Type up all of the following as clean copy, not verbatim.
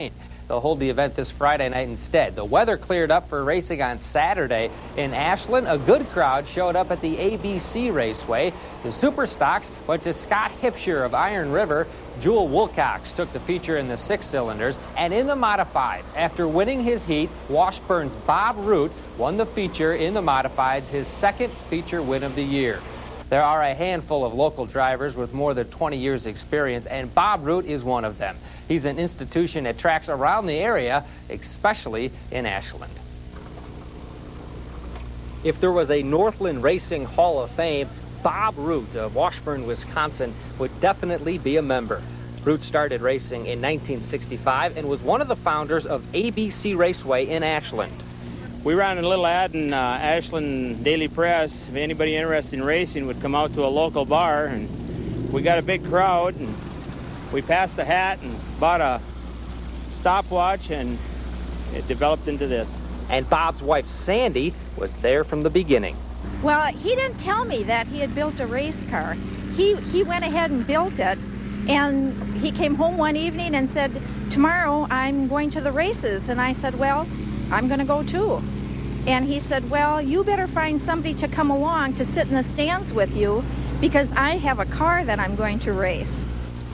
They'll hold the event this Friday night instead. The weather cleared up for racing on Saturday in Ashland. A good crowd showed up at the ABC Raceway. The Super Stocks went to Scott Hipsher of Iron River. Jewel Wilcox took the feature in the 6-cylinders. And in the modifieds, after winning his heat, Washburn's Bob Root won the feature in the modifieds, his second feature win of the year. There are a handful of local drivers with more than 20 years experience, and Bob Root is one of them. He's an institution at tracks around the area, especially in Ashland. If there was a Northland Racing Hall of Fame, Bob Root of Washburn, Wisconsin would definitely be a member. Root started racing in 1965 and was one of the founders of ABC Raceway in Ashland. We ran a little ad in Ashland Daily Press. If anybody interested in racing would come out to a local bar, and we got a big crowd, and we passed the hat and bought a stopwatch, and it developed into this. And Bob's wife, Sandy, was there from the beginning. Well, he didn't tell me that he had built a race car. He went ahead and built it, and he came home one evening and said, "Tomorrow I'm going to the races." And I said, "Well, I'm going to go too." And he said, "Well, you better find somebody to come along to sit in the stands with you, because I have a car that I'm going to race."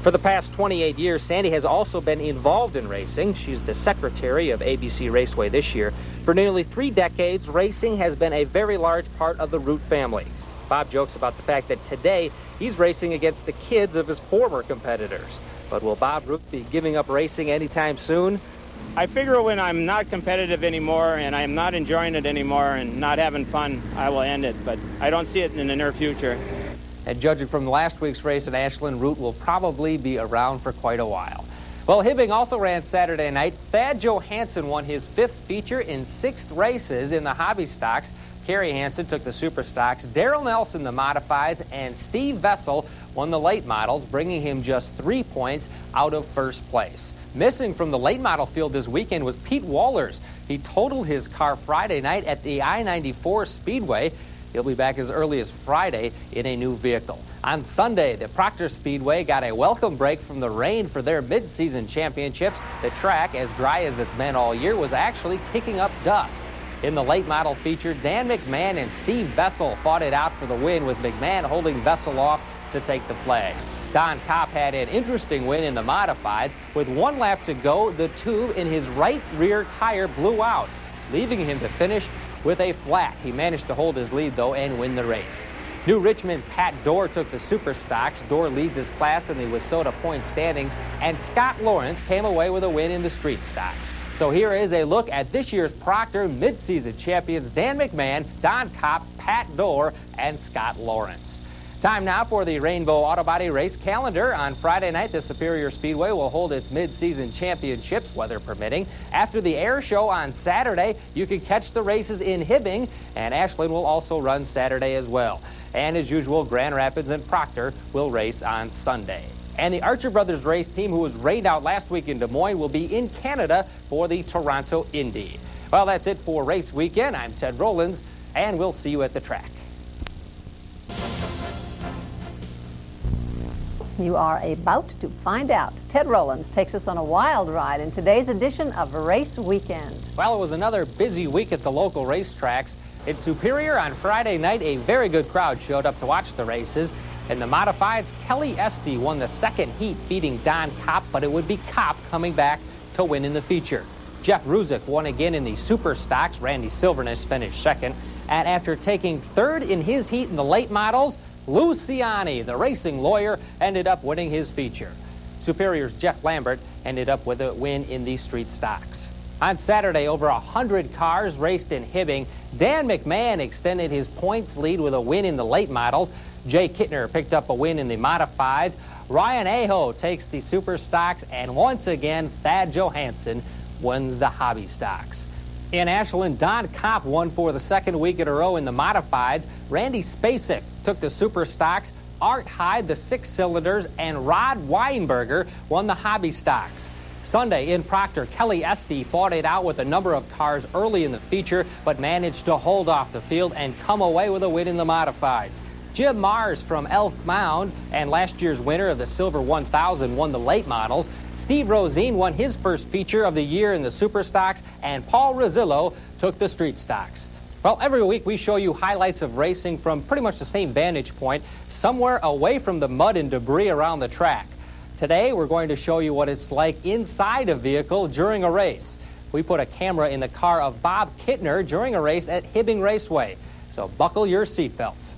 For the past 28 years, Sandy has also been involved in racing. She's the secretary of ABC Raceway this year. For nearly 3 decades, racing has been a very large part of the Root family. Bob jokes about the fact that today he's racing against the kids of his former competitors. But will Bob Root be giving up racing anytime soon? I figure when I'm not competitive anymore and I'm not enjoying it anymore and not having fun, I will end it. But I don't see it in the near future. And judging from last week's race at Ashland, Root will probably be around for quite a while. Well, Hibbing also ran Saturday night. Thad Johansson won his 5th feature in 6 races in the hobby stocks. Kerry Hansen took the super stocks, Darrell Nelson the modifieds, and Steve Vessel won the late models, bringing him just 3 points out of first place. Missing from the late model field this weekend was Pete Wallers. He totaled his car Friday night at the I-94 Speedway. He'll be back as early as Friday in a new vehicle. On Sunday, the Proctor Speedway got a welcome break from the rain for their mid-season championships. The track, as dry as it's been all year, was actually kicking up dust. In the late model feature, Dan McMahon and Steve Vessel fought it out for the win, with McMahon holding Vessel off to take the flag. Don Kopp had an interesting win in the modifieds. With 1 lap to go, the tube in his right rear tire blew out, leaving him to finish with a flat. He managed to hold his lead, though, and win the race. New Richmond's Pat Dorr took the super stocks. Dorr leads his class in the WISSOTA point standings, and Scott Lawrence came away with a win in the street stocks. So here is a look at this year's Proctor mid-season champions: Dan McMahon, Don Kopp, Pat Dorr, and Scott Lawrence. Time now for the Rainbow Auto Body race calendar. On Friday night, the Superior Speedway will hold its mid-season championships, weather permitting. After the air show on Saturday, you can catch the races in Hibbing, and Ashland will also run Saturday as well. And as usual, Grand Rapids and Proctor will race on Sunday. And the Archer Brothers race team, who was rained out last week in Des Moines, will be in Canada for the Toronto Indy. Well, that's it for race weekend. I'm Ted Rollins, and we'll see you at the track. You are about to find out. Ted Rollins takes us on a wild ride in today's edition of Race Weekend. Well, it was another busy week at the local racetracks. In Superior on Friday night, a very good crowd showed up to watch the races. In the modifieds, Kelly Esty won the 2nd heat, beating Don Kopp, but it would be Kopp coming back to win in the feature. Jeff Ruzick won again in the super stocks. Randy Silverness finished 2nd. And after taking 3rd in his heat in the late models, Luciani, the racing lawyer, ended up winning his feature. Superior's Jeff Lambert ended up with a win in the street stocks. On Saturday, over 100 cars raced in Hibbing. Dan McMahon extended his points lead with a win in the late models. Jay Kittner picked up a win in the modifieds. Ryan Aho takes the super stocks, and once again, Thad Johansson wins the hobby stocks. In Ashland, Don Kopp won for the 2nd week in a row in the modifieds. Randy Spacek took the super stocks. Art Hyde the 6-cylinders, and Rod Weinberger won the hobby stocks. Sunday in Proctor, Kelly Esty fought it out with a number of cars early in the feature, but managed to hold off the field and come away with a win in the modifieds. Jim Mars from Elk Mound and last year's winner of the Silver 1000 won the late models. Steve Rosine won his first feature of the year in the Super Stocks, and Paul Rosillo took the Street Stocks. Well, every week we show you highlights of racing from pretty much the same vantage point, somewhere away from the mud and debris around the track. Today, we're going to show you what it's like inside a vehicle during a race. We put a camera in the car of Bob Kittner during a race at Hibbing Raceway. So buckle your seatbelts.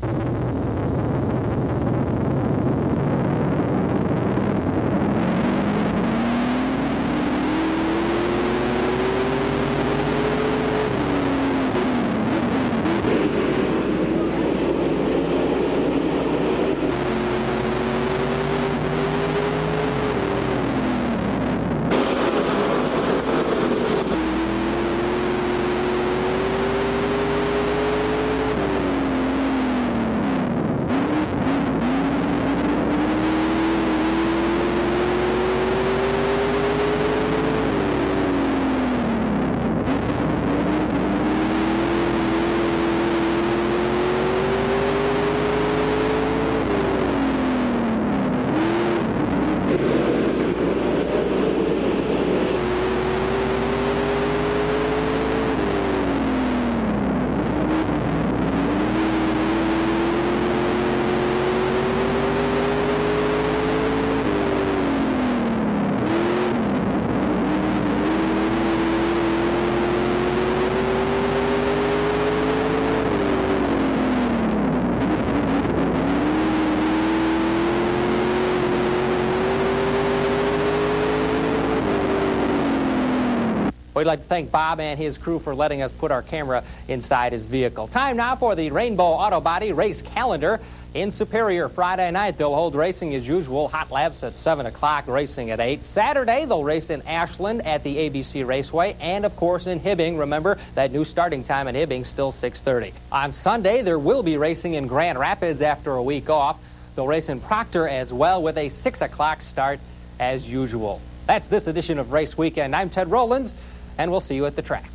We'd like to thank Bob and his crew for letting us put our camera inside his vehicle. Time now for the Rainbow Auto Body race calendar. In Superior, Friday night, they'll hold racing as usual. Hot laps at 7 o'clock, racing at 8. Saturday, they'll race in Ashland at the ABC Raceway. And, of course, in Hibbing. Remember, that new starting time in Hibbing, still 6:30. On Sunday, there will be racing in Grand Rapids after a week off. They'll race in Proctor as well with a 6 o'clock start as usual. That's this edition of Race Weekend. I'm Ted Rowlands, and we'll see you at the track.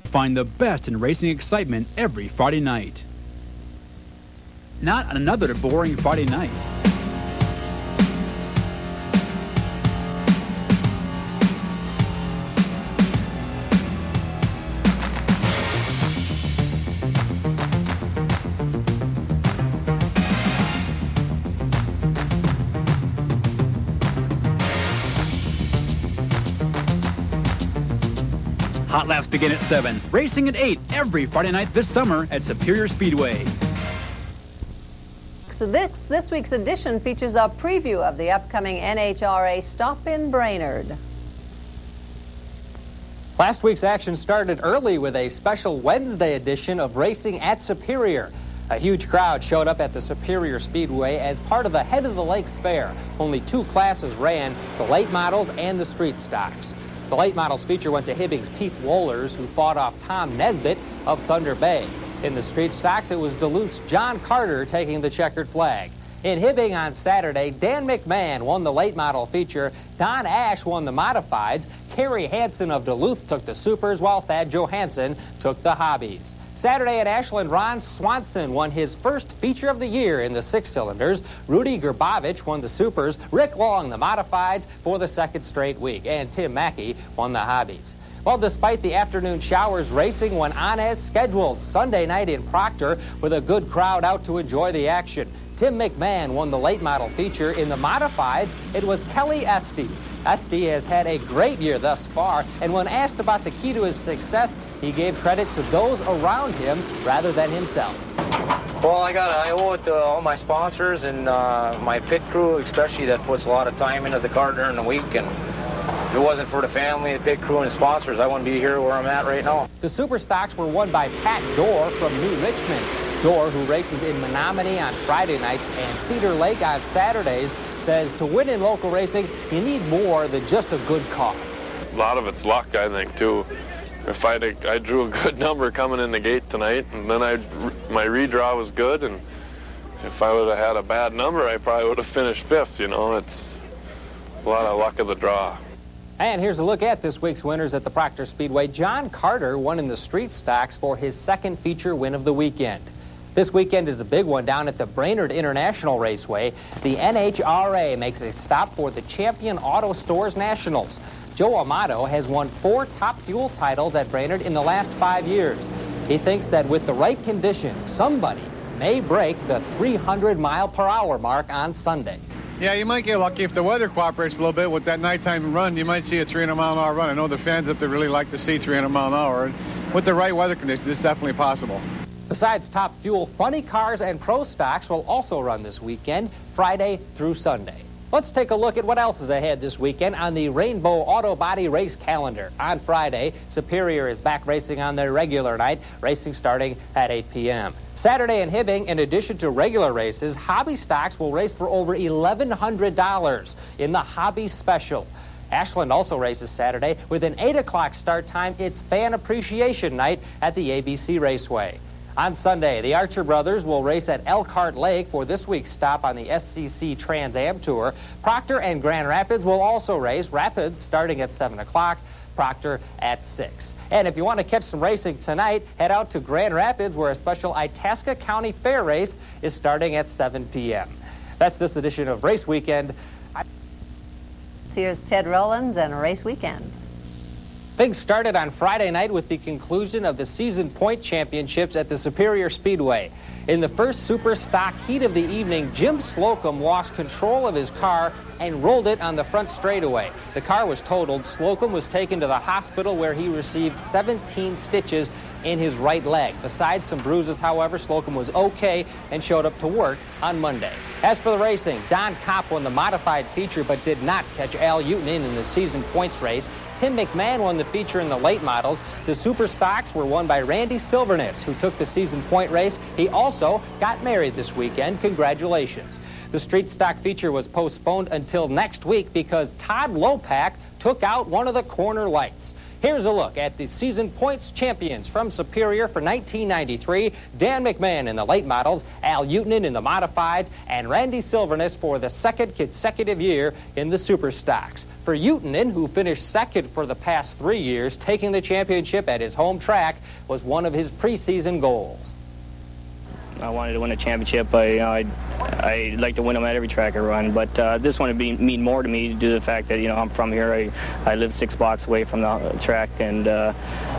Find the best in racing excitement every Friday night. Not another boring Friday night. Hot laps begin at 7. Racing at 8 every Friday night this summer at Superior Speedway. So this week's edition features a preview of the upcoming NHRA stop in Brainerd. Last week's action started early with a special Wednesday edition of Racing at Superior. A huge crowd showed up at the Superior Speedway as part of the Head of the Lakes Fair. Only 2 classes ran, the late models and the street stocks. The late models feature went to Hibbing's Pete Wohlers, who fought off Tom Nesbitt of Thunder Bay. In the street stocks, it was Duluth's John Carter taking the checkered flag. In Hibbing on Saturday, Dan McMahon won the late model feature, Don Ash won the modifieds, Kerry Hansen of Duluth took the supers, while Thad Johansson took the hobbies. Saturday at Ashland, Ron Swanson won his first feature of the year in the 6-cylinders. Rudy Gerbovich won the supers, Rick Long the modifieds for the second straight week, and Tim Mackey won the hobbies. Well, despite the afternoon showers, racing went on as scheduled Sunday night in Proctor with a good crowd out to enjoy the action. Tim McMahon won the late model feature. In the modifieds, it was Kelly Esty. Esty has had a great year thus far, and when asked about the key to his success, he gave credit to those around him rather than himself. Well, I owe it to all my sponsors and my pit crew, especially, that puts a lot of time into the car during the week. And if it wasn't for the family, the pit crew, and the sponsors, I wouldn't be here where I'm at right now. The super stocks were won by Pat Dorr from New Richmond. Dorr, who races in Menominee on Friday nights and Cedar Lake on Saturdays, says to win in local racing, you need more than just a good car. A lot of it's luck, I think, too. If I drew a good number coming in the gate tonight, and then my redraw was good, and if I would have had a bad number, I probably would have finished 5th. You know, it's a lot of luck of the draw. And here's a look at this week's winners at the Proctor Speedway. John Carter won in the street stocks for his second feature win of the weekend. This weekend is a big one down at the Brainerd International Raceway. The NHRA makes a stop for the Champion Auto Stores Nationals. Joe Amato has won 4 Top Fuel titles at Brainerd in the last 5 years. He thinks that with the right conditions, somebody may break the 300-mile-per-hour mark on Sunday. Yeah, you might get lucky if the weather cooperates a little bit with that nighttime run. You might see a 300-mile-an-hour run. I know the fans up there really like to see 300 mile an hour. And with the right weather conditions, it's definitely possible. Besides Top Fuel, Funny Cars and Pro Stocks will also run this weekend, Friday through Sunday. Let's take a look at what else is ahead this weekend on the Rainbow Auto Body race calendar. On Friday, Superior is back racing on their regular night, racing starting at 8 p.m. Saturday in Hibbing, in addition to regular races, Hobby Stocks will race for over $1,100 in the Hobby Special. Ashland also races Saturday with an 8 o'clock start time. It's Fan Appreciation Night at the ABC Raceway. On Sunday, the Archer brothers will race at Elkhart Lake for this week's stop on the SCC Trans Am Tour. Proctor and Grand Rapids will also race. Rapids starting at 7 o'clock, Proctor at 6. And if you want to catch some racing tonight, head out to Grand Rapids where a special Itasca County Fair race is starting at 7 p.m. That's this edition of Race Weekend. Here's Ted Rollins and a Race Weekend. Things started on Friday night with the conclusion of the season point championships at the Superior Speedway. In the first super stock heat of the evening, Jim Slocum lost control of his car and rolled it on the front straightaway. The car was totaled. Slocum was taken to the hospital where he received 17 stitches in his right leg. Besides some bruises, however, Slocum was okay and showed up to work on Monday. As for the racing, Don Kopp won the modified feature but did not catch Al Utenin in the season points race. Tim McMahon won the feature in the late models. The super stocks were won by Randy Silverness, who took the season point race. He also got married this weekend. Congratulations. The street stock feature was postponed until next week because Todd Lopak took out one of the corner lights. Here's a look at the season points champions from Superior for 1993. Dan McMahon in the late models, Al Utenin in the modifieds, and Randy Silverness for the second consecutive year in the super stocks. For Utenin, who finished second for the past 3 years, taking the championship at his home track was one of his preseason goals. I wanted to win a championship. I'd like to win them at every track I run, but this one would mean more to me due to the fact that, I'm from here. I live 6 blocks away from the track, and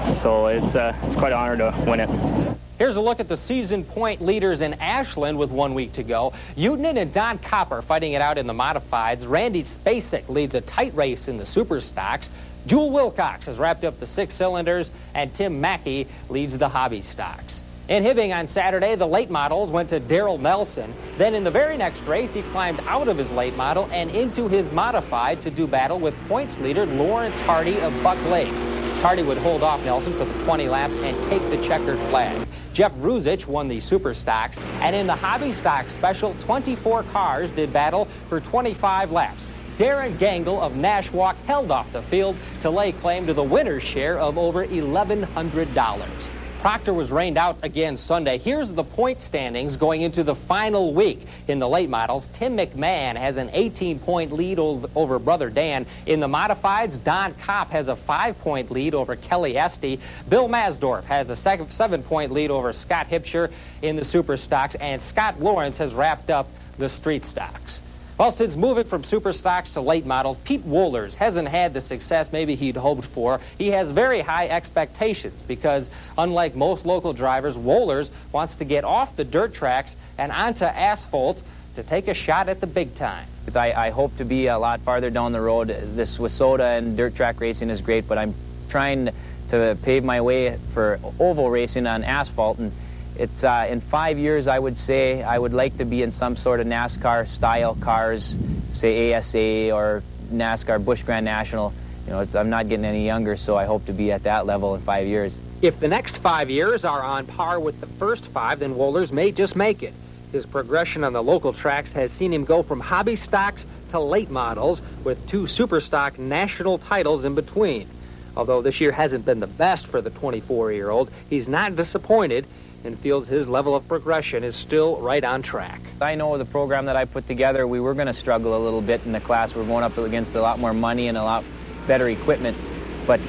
so it's quite an honor to win it. Here's a look at the season point leaders in Ashland with 1 week to go. Utenin and Don Copper fighting it out in the modifieds. Randy Spacek leads a tight race in the super stocks. Jewel Wilcox has wrapped up the 6 cylinders, and Tim Mackey leads the hobby stocks. In Hibbing on Saturday, the late models went to Darrell Nelson. Then in the very next race, he climbed out of his late model and into his modified to do battle with points leader Lauren Tardy of Buck Lake. Tardy would hold off Nelson for the 20 laps and take the checkered flag. Jeff Ruzich won the super stocks, and in the hobby stock special, 24 cars did battle for 25 laps. Darren Gangle of Nashwauk held off the field to lay claim to the winner's share of over $1,100. Proctor was rained out again Sunday. Here's the point standings going into the final week. In the late models, Tim McMahon has an 18-point lead over brother Dan. In the modifieds, Don Kopp has a 5-point lead over Kelly Esty. Bill Masdorf has a 7-point lead over Scott Hipsher in the super stocks, and Scott Lawrence has wrapped up the street stocks. Well, since moving from super stocks to late models, Pete Wohlers hasn't had the success maybe he'd hoped for. He has very high expectations because, unlike most local drivers, Wohlers wants to get off the dirt tracks and onto asphalt to take a shot at the big time. I hope to be a lot farther down the road. This Wissota and dirt track racing is great, but I'm trying to pave my way for oval racing on asphalt, and it's in 5 years, I would say, I would like to be in some sort of NASCAR-style cars, say ASA or NASCAR Busch Grand National. I'm not getting any younger, so I hope to be at that level in 5 years. If the next 5 years are on par with the first 5, then Wohlers may just make it. His progression on the local tracks has seen him go from hobby stocks to late models with 2 super stock national titles in between. Although this year hasn't been the best for the 24-year-old, he's not disappointed and feels his level of progression is still right on track. I know the program that I put together, we were going to struggle a little bit in the class. We're going up against a lot more money and a lot better equipment. But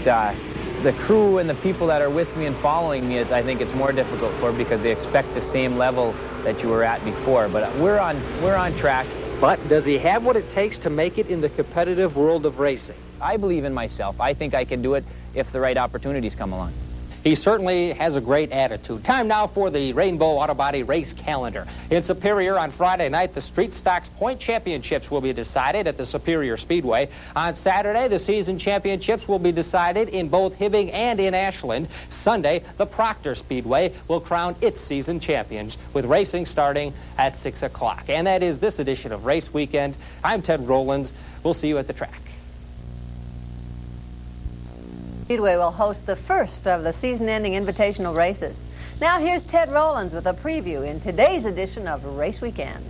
the crew and the people that are with me and following me, I think it's more difficult for, because they expect the same level that you were at before. But we're on track. But does he have what it takes to make it in the competitive world of racing? I believe in myself. I think I can do it if the right opportunities come along. He certainly has a great attitude. Time now for the Rainbow Auto Body race calendar. In Superior on Friday night, the Street Stocks Point Championships will be decided at the Superior Speedway. On Saturday, the season championships will be decided in both Hibbing and in Ashland. Sunday, the Proctor Speedway will crown its season champions, with racing starting at 6 o'clock. And that is this edition of Race Weekend. I'm Ted Rowlands. We'll see you at the track. Speedway will host the first of the season-ending invitational races. Now here's Ted Rowlands with a preview in today's edition of Race Weekend.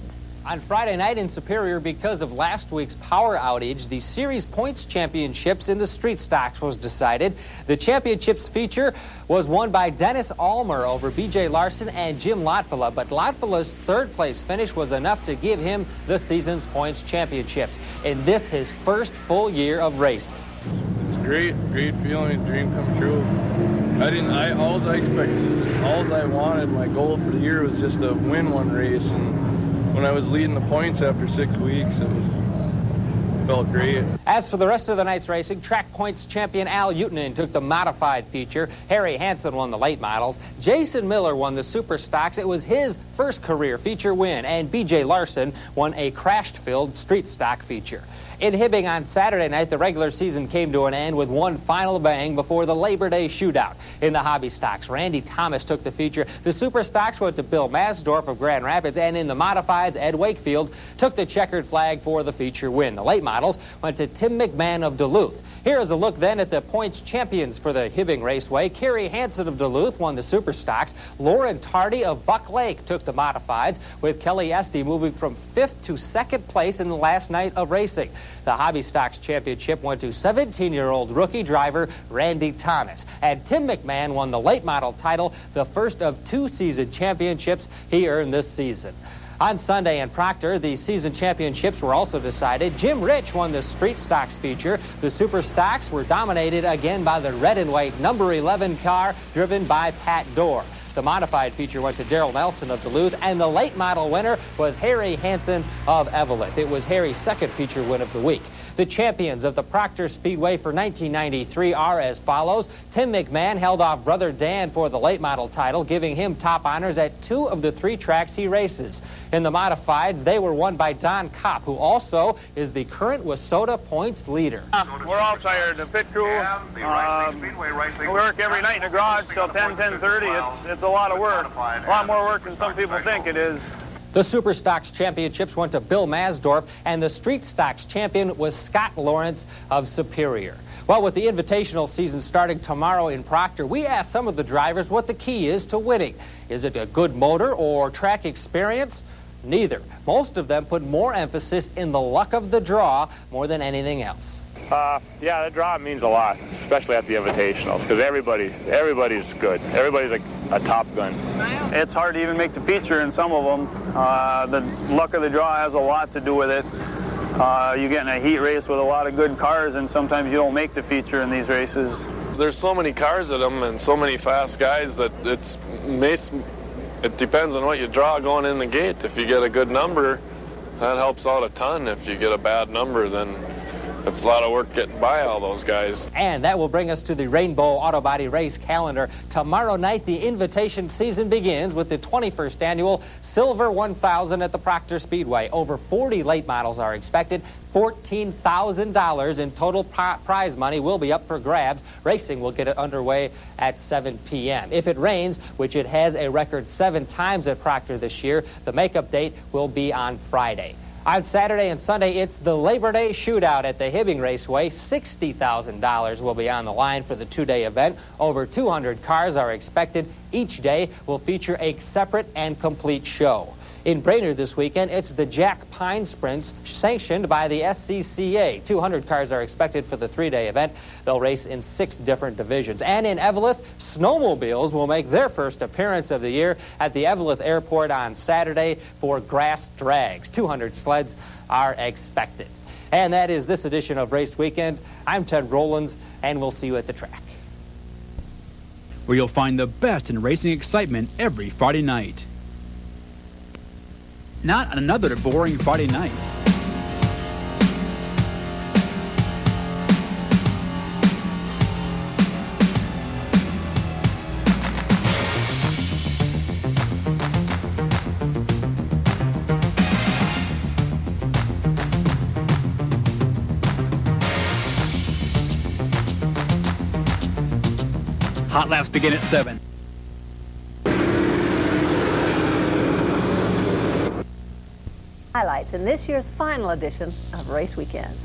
On Friday night in Superior, because of last week's power outage, the Series Points Championships in the Street Stocks was decided. The championships feature was won by Dennis Ulmer over B.J. Larson and Jim Lotfula, but Lotfula's third-place finish was enough to give him the season's Points Championships. In this, his first full year of racing. It's great feeling, dream come true. All I wanted, my goal for the year was just to win one race, and when I was leading the points after 6 weeks, it felt great. As for the rest of the night's racing, track points champion Al Utenin took the modified feature. Harry Hansen won the late models. Jason Miller won the super stocks. It was his first career feature win, and B.J. Larson won a crashed-filled street stock feature. In Hibbing on Saturday night, the regular season came to an end with one final bang before the Labor Day shootout. In the hobby stocks, Randy Thomas took the feature. The super stocks went to Bill Masdorf of Grand Rapids, and in the modifieds, Ed Wakefield took the checkered flag for the feature win. The late models went to Tim McMahon of Duluth. Here is a look then at the points champions for the Hibbing Raceway. Kerry Hansen of Duluth won the super stocks. Lauren Tardy of Buck Lake took the modifieds, with Kelly Esty moving from 5th to 2nd place in the last night of racing. The Hobby Stocks Championship went to 17-year-old rookie driver Randy Thomas. And Tim McMahon won the late model title, the first of 2 season championships he earned this season. On Sunday in Proctor, the season championships were also decided. Jim Rich won the Street Stocks feature. The Super Stocks were dominated again by the red and white number 11 car driven by Pat Dorr. The modified feature went to Darrell Nelson of Duluth, and the late model winner was Harry Hansen of Eveleth. It was Harry's second feature win of the week. The champions of the Proctor Speedway for 1993 are as follows. Tim McMahon held off Brother Dan for the late model title, giving him top honors at 2 of the 3 tracks he races. In the modifieds, they were won by Don Kopp, who also is the current Wissota points leader. We're all tired. The pit crew, we work every night in the garage till 10:30. It's a lot of work. A lot more work than some people think it is. The Super Stocks Championships went to Bill Masdorf, and the Street Stocks champion was Scott Lawrence of Superior. Well, with the invitational season starting tomorrow in Proctor, we asked some of the drivers what the key is to winning. Is it a good motor or track experience? Neither. Most of them put more emphasis in the luck of the draw more than anything else. Yeah, the draw means a lot, especially at the invitationals, because everybody's good. Everybody's a top gun. It's hard to even make the feature in some of them. The luck of the draw has a lot to do with it. You get in a heat race with a lot of good cars, and sometimes you don't make the feature in these races. There's so many cars at them and so many fast guys that it depends on what you draw going in the gate. If you get a good number, that helps out a ton. If you get a bad number, then it's a lot of work getting by all those guys. And that will bring us to the Rainbow Auto Body race calendar. Tomorrow night, the invitation season begins with the 21st annual Silver 1000 at the Proctor Speedway. Over 40 late models are expected. $14,000 in total prize money will be up for grabs. Racing will get underway at 7 p.m. If it rains, which it has a record 7 times at Proctor this year, the makeup date will be on Friday. On Saturday and Sunday, it's the Labor Day shootout at the Hibbing Raceway. $60,000 will be on the line for the 2-day event. Over 200 cars are expected. Each day will feature a separate and complete show. In Brainerd this weekend, it's the Jack Pine Sprints, sanctioned by the SCCA. 200 cars are expected for the 3-day event. They'll race in 6 different divisions. And in Eveleth, snowmobiles will make their first appearance of the year at the Eveleth Airport on Saturday for grass drags. 200 sleds are expected. And that is this edition of Race Weekend. I'm Ted Rowlands, and we'll see you at the track. where you'll find the best in racing excitement every Friday night. Not another boring Friday night. Hot laps begin at 7. Highlights in this year's final edition of Race Weekend.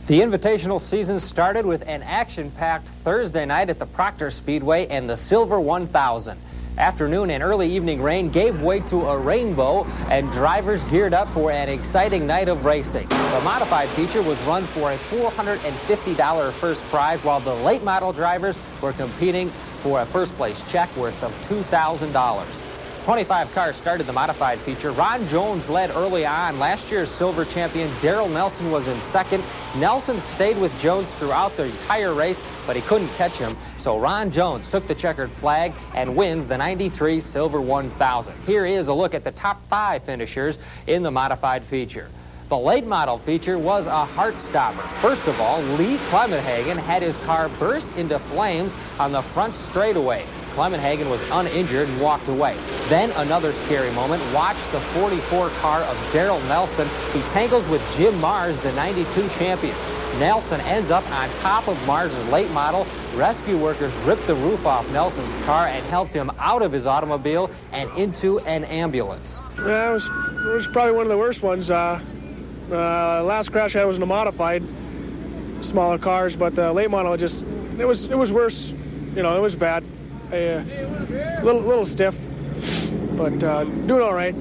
The invitational season started with an action-packed Thursday night at the Proctor Speedway and the Silver 1000. Afternoon and early evening rain gave way to a rainbow, and drivers geared up for an exciting night of racing. The modified feature was run for a $450 first prize, while the late model drivers were competing for a first place check worth of $2,000. 25 cars started the modified feature. Ron Jones led early on. Last year's silver champion Daryl Nelson was in second. Nelson stayed with Jones throughout the entire race, but he couldn't catch him. So Ron Jones took the checkered flag and wins the 93 Silver 1000. Here is a look at the top 5 finishers in the modified feature. The late model feature was a heart stopper. First of all, Lee Clemenhagen had his car burst into flames on the front straightaway. Clemenhagen was uninjured and walked away. Then another scary moment. Watch the 44 car of Daryl Nelson. He tangles with Jim Mars, the 92 champion. Nelson ends up on top of Mars's late model. Rescue workers ripped the roof off Nelson's car and helped him out of his automobile and into an ambulance. Yeah, it was probably one of the worst ones. Last crash I was in a modified, smaller cars, but the late model it was worse. You know, it was bad. Little stiff, but doing all right.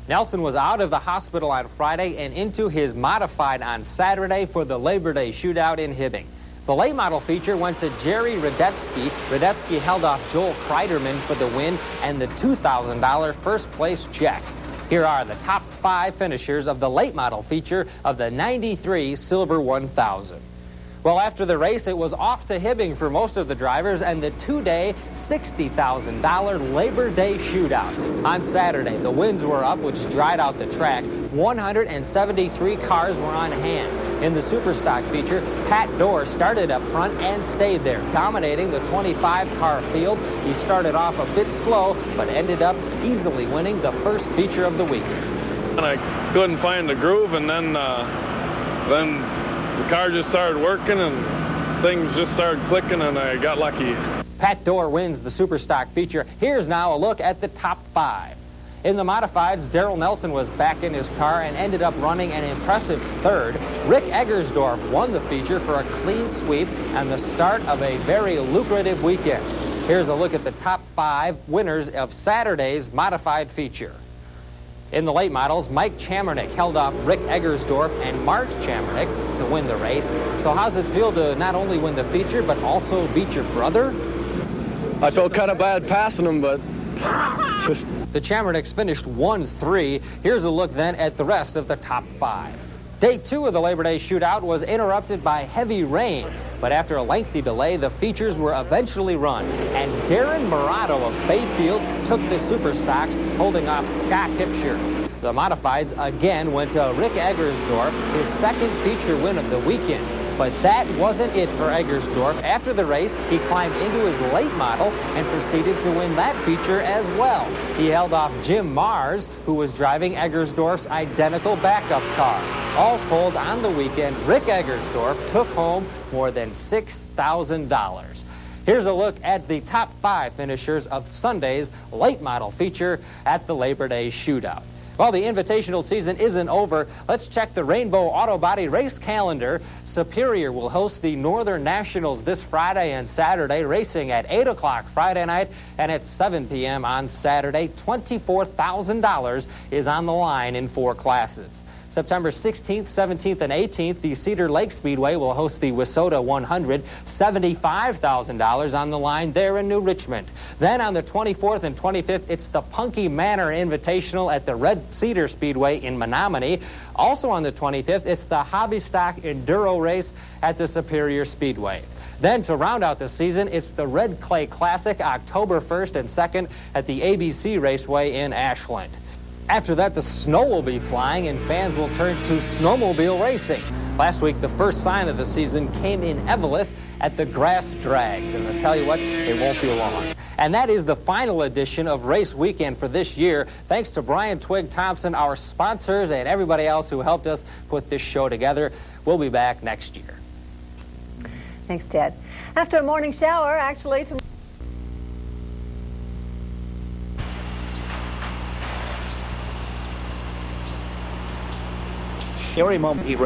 Nelson was out of the hospital on Friday and into his modified on Saturday for the Labor Day shootout in Hibbing. The late model feature went to Jerry Radetsky. Radetsky held off Joel Kreiderman for the win and the $2,000 first place check. Here are the top 5 finishers of the late model feature of the 93 Silver 1000. Well, after the race, it was off to Hibbing for most of the drivers and the 2-day, $60,000 Labor Day shootout. On Saturday, the winds were up, which dried out the track. 173 cars were on hand. In the Superstock feature, Pat Dorr started up front and stayed there, dominating the 25-car field. He started off a bit slow, but ended up easily winning the first feature of the weekend. And I couldn't find the groove, and then the car just started working and things just started clicking, and I got lucky. Pat Dorr wins the Superstock feature. Here's now a look at the top 5. In the modifieds, Daryl Nelson was back in his car and ended up running an impressive third. Rick Eggersdorf won the feature for a clean sweep and the start of a very lucrative weekend. Here's a look at the top 5 winners of Saturday's modified feature. In the late models, Mike Chamernick held off Rick Eggersdorf and Mark Chamernick to win the race. So how's it feel to not only win the feature, but also beat your brother? I felt kind of bad passing him, but... The Chamernicks finished 1-3. Here's a look then at the rest of the top 5. Day 2 of the Labor Day shootout was interrupted by heavy rain, but after a lengthy delay, the features were eventually run, and Darren Murato of Bayfield took the Superstocks, holding off Scott Hipsher. The modifieds again went to Rick Eggersdorf, his second feature win of the weekend. But that wasn't it for Eggersdorf. After the race, he climbed into his late model and proceeded to win that feature as well. He held off Jim Mars, who was driving Eggersdorf's identical backup car. All told, on the weekend, Rick Eggersdorf took home more than $6,000. Here's a look at the top 5 finishers of Sunday's late model feature at the Labor Day shootout. Well, the invitational season isn't over. Let's check the Rainbow Auto Body race calendar. Superior will host the Northern Nationals this Friday and Saturday, racing at 8 o'clock Friday night and at 7 p.m. on Saturday. $24,000 is on the line in 4 classes. September 16th, 17th, and 18th, the Cedar Lake Speedway will host the Wissota 100, $75,000 on the line there in New Richmond. Then on the 24th and 25th, it's the Punky Manor Invitational at the Red Cedar Speedway in Menominee. Also on the 25th, it's the Hobby Stock Enduro Race at the Superior Speedway. Then to round out the season, it's the Red Clay Classic, October 1st and 2nd at the ABC Raceway in Ashland. After that, the snow will be flying and fans will turn to snowmobile racing. Last week, the first sign of the season came in Eveleth at the Grass Drags, and I'll tell you what, it won't be long. And that is the final edition of Race Weekend for this year. Thanks to Brian Twigg Thompson, our sponsors, and everybody else who helped us put this show together. We'll be back next year. Thanks, Ted. After a morning shower, actually, tomorrow. Every moment he